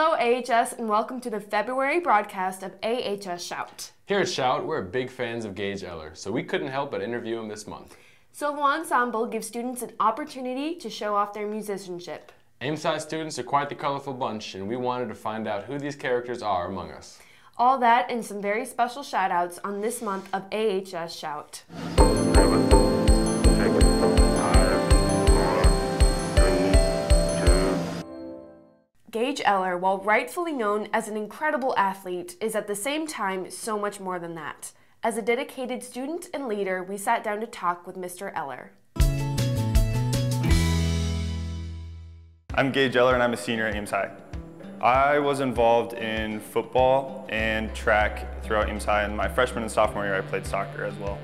Hello AHS and welcome to the February broadcast of AHS Shout. Here at Shout, we're big fans of Gage Eller, so we couldn't help but interview him this month. Solo Ensemble gives students an opportunity to show off their musicianship. Ames High students are quite the colorful bunch, and we wanted to find out who these characters are among us. All that and some very special shout-outs on this month of AHS Shout. 7, 6, 5, 4, 3, 2. Gage Eller, while rightfully known as an incredible athlete, is at the same time so much more than that. As a dedicated student and leader, we sat down to talk with Mr. Eller. I'm Gage Eller and I'm a senior at Ames High. I was involved in football and track throughout Ames High, and my freshman and sophomore year I played soccer as well.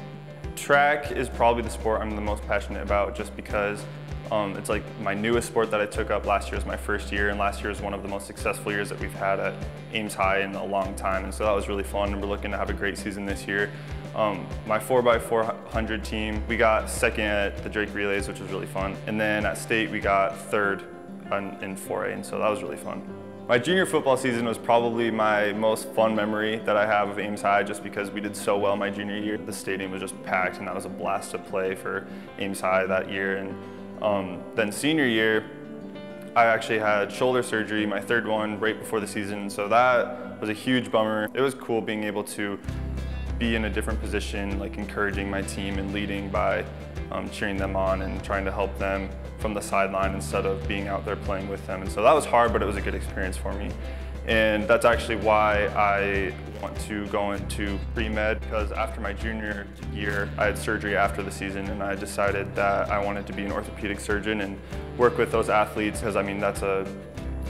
Track is probably the sport I'm the most passionate about just because it's like my newest sport that I took up. Last year was my first year, and last year was one of the most successful years that we've had at Ames High in a long time, and so that was really fun, and we're looking to have a great season this year. My 4x400 team, we got second at the Drake Relays, which was really fun, and then at state we got third in 4A, and so that was really fun. My junior football season was probably my most fun memory that I have of Ames High just because we did so well my junior year. The stadium was just packed and that was a blast to play for Ames High that year. And then senior year, I actually had shoulder surgery, my third one, right before the season, so that was a huge bummer. It was cool being able to be in a different position, like encouraging my team and leading by cheering them on and trying to help them from the sideline instead of being out there playing with them. And so that was hard, but it was a good experience for me. And that's actually why I want to go into pre-med, because after my junior year, I had surgery after the season, and I decided that I wanted to be an orthopedic surgeon and work with those athletes, because I mean, that's a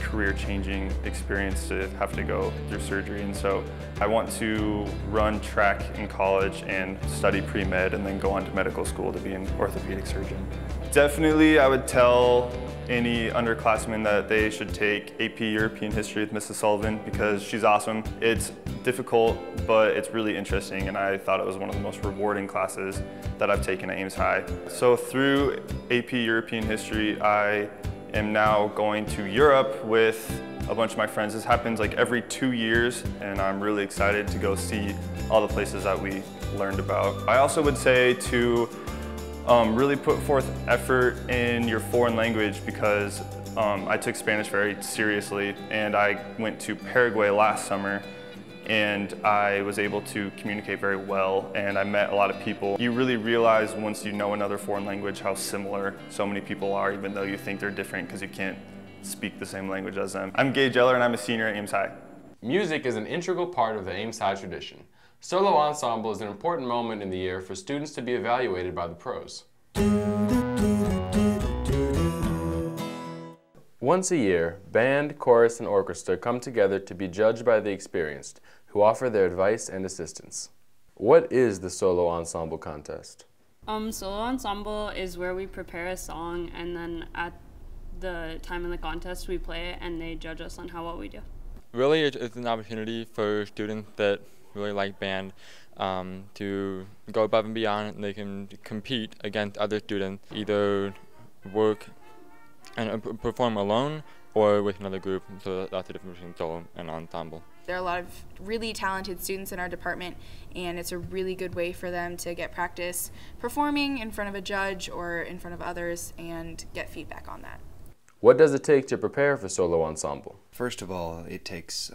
career-changing experience to have to go through surgery. And so I want to run track in college and study pre-med and then go on to medical school to be an orthopedic surgeon. Definitely, I would tell any underclassmen that they should take AP European History with Mrs. Sullivan because she's awesome. It's difficult, but it's really interesting, and I thought it was one of the most rewarding classes that I've taken at Ames High. So through AP European History, I am now going to Europe with a bunch of my friends. This happens like every 2 years, and I'm really excited to go see all the places that we learned about. I also would say to really put forth effort in your foreign language because I took Spanish very seriously, and I went to Paraguay last summer and I was able to communicate very well, and I met a lot of people. You really realize once you know another foreign language how similar so many people are, even though you think they're different because you can't speak the same language as them. I'm Gage Eller and I'm a senior at Ames High. Music is an integral part of the Ames High tradition. Solo ensemble is an important moment in the year for students to be evaluated by the pros. Once a year, band, chorus, and orchestra come together to be judged by the experienced, who offer their advice and assistance. What is the Solo Ensemble Contest? Solo Ensemble is where we prepare a song, and then at the time in the contest we play it and they judge us on how well we do. Really, it's an opportunity for students that really like band to go above and beyond, and they can compete against other students, either work and perform alone or with another group, so that's the difference between solo and ensemble. There are a lot of really talented students in our department, and it's a really good way for them to get practice performing in front of a judge or in front of others and get feedback on that. What does it take to prepare for solo ensemble? First of all, it takes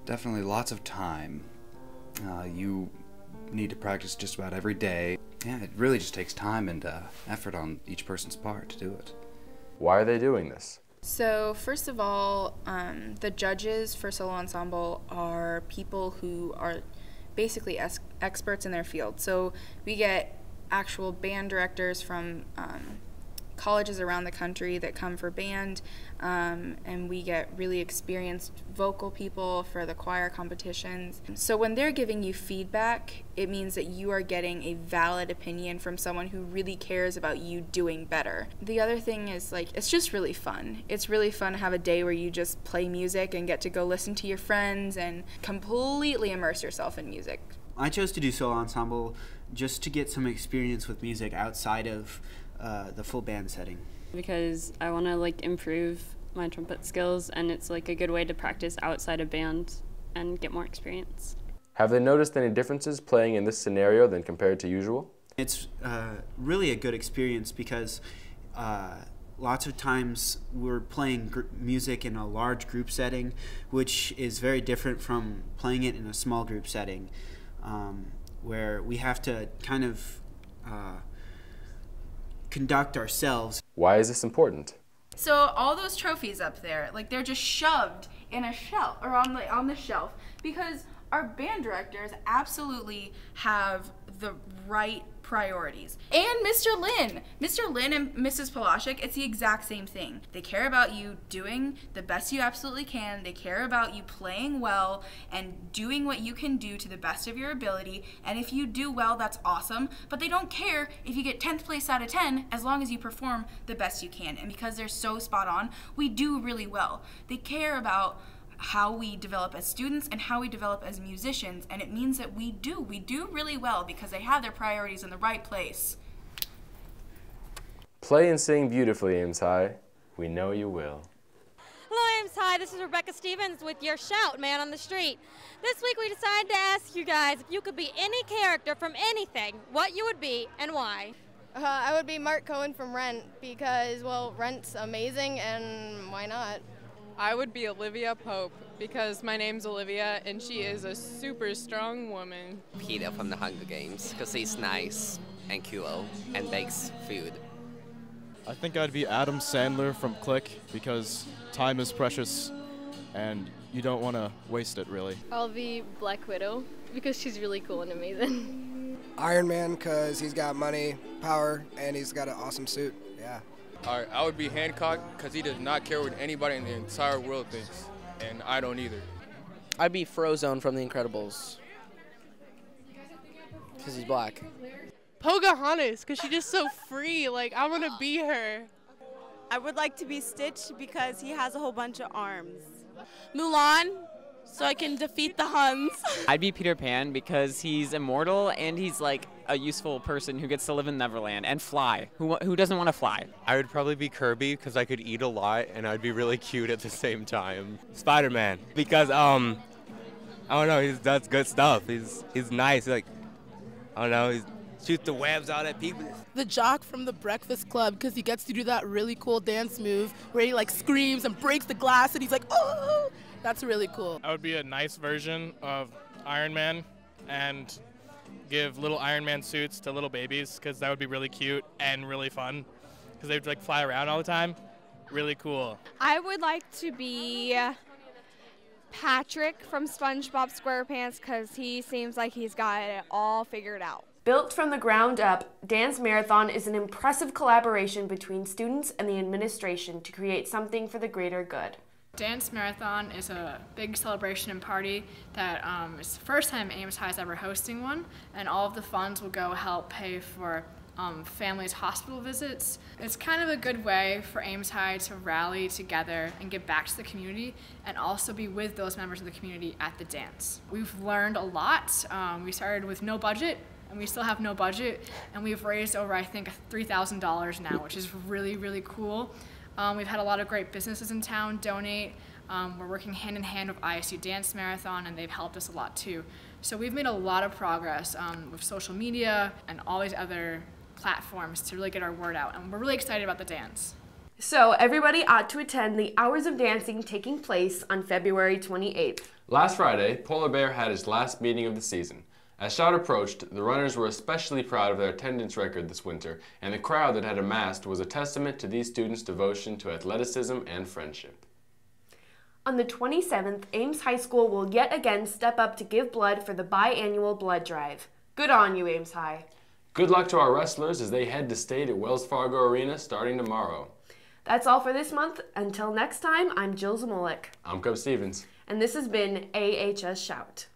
definitely lots of time. You need to practice just about every day. Yeah, it really just takes time and effort on each person's part to do it. Why are they doing this? So first of all, the judges for solo ensemble are people who are basically experts in their field. So we get actual band directors from colleges around the country that come for band, and we get really experienced vocal people for the choir competitions. So when they're giving you feedback, it means that you are getting a valid opinion from someone who really cares about you doing better. The other thing is, like, it's just really fun. It's really fun to have a day where you just play music and get to go listen to your friends and completely immerse yourself in music. I chose to do solo ensemble just to get some experience with music outside of the full band setting. Because I want to improve my trumpet skills, and it's like a good way to practice outside of band and get more experience. Have they noticed any differences playing in this scenario than compared to usual? It's really a good experience because lots of times we're playing music in a large group setting, which is very different from playing it in a small group setting, where we have to kind of conduct ourselves. Why is this important? So all those trophies up there, like they're just shoved in a shelf or on the shelf because our band directors absolutely have the right priorities. And Mr. Lynn and Mrs. Palashik, it's the exact same thing. They care about you doing the best you absolutely can. They care about you playing well and doing what you can do to the best of your ability. And if you do well, that's awesome. But they don't care if you get 10th place out of 10 as long as you perform the best you can. And because they're so spot on, we do really well. They care about how we develop as students and how we develop as musicians, and it means that we do really well because they have their priorities in the right place. Play and sing beautifully, Ames High. We know you will. Hello, Ames High. This is Rebecca Stevens with your Shout Man on the Street. This week we decided to ask you guys if you could be any character from anything, what you would be and why. I would be Mark Cohen from Rent because, well, Rent's amazing and why not? I would be Olivia Pope because my name's Olivia and she is a super strong woman. Peter from the Hunger Games because he's nice and cool and bakes food. I think I'd be Adam Sandler from Click because time is precious and you don't want to waste it, really. I'll be Black Widow because she's really cool and amazing. Iron Man because he's got money, power, and he's got an awesome suit. Yeah. Alright, I would be Hancock because he does not care what anybody in the entire world thinks, and I don't either. I'd be Frozone from The Incredibles because he's black. Pocahontas because she's just so free, like I want to be her. I would like to be Stitch because he has a whole bunch of arms. Mulan, so I can defeat the Huns. I'd be Peter Pan because he's immortal and he's like a useful person who gets to live in Neverland and fly. Who doesn't want to fly? I would probably be Kirby because I could eat a lot and I'd be really cute at the same time. Spider-Man because I don't know, he does good stuff. He's nice. Like I don't know, he shoots the webs out at people. The jock from the Breakfast Club because he gets to do that really cool dance move where he like screams and breaks the glass and he's like, oh. That's really cool. I would be a nice version of Iron Man and give little Iron Man suits to little babies because that would be really cute and really fun because they'd like fly around all the time. Really cool. I would like to be Patrick from SpongeBob SquarePants because he seems like he's got it all figured out. Built from the ground up, Dance Marathon is an impressive collaboration between students and the administration to create something for the greater good. Dance Marathon is a big celebration and party that is the first time Ames High is ever hosting one, and all of the funds will go help pay for families' hospital visits. It's kind of a good way for Ames High to rally together and give back to the community and also be with those members of the community at the dance. We've learned a lot. We started with no budget, and we still have no budget, and we've raised over, I think, $3,000 now, which is really, really cool. We've had a lot of great businesses in town donate. We're working hand in hand with ISU Dance Marathon, and they've helped us a lot too. So we've made a lot of progress with social media and all these other platforms to really get our word out, and we're really excited about the dance. So everybody ought to attend the Hours of Dancing taking place on February 28th. Last Friday, Polar Bear had his last meeting of the season. As Shout approached, the runners were especially proud of their attendance record this winter, and the crowd that had amassed was a testament to these students' devotion to athleticism and friendship. On the 27th, Ames High School will yet again step up to give blood for the biannual blood drive. Good on you, Ames High. Good luck to our wrestlers as they head to state at Wells Fargo Arena starting tomorrow. That's all for this month. Until next time, I'm Jill Zamolik. I'm Cub Stevens. And this has been AHS Shout.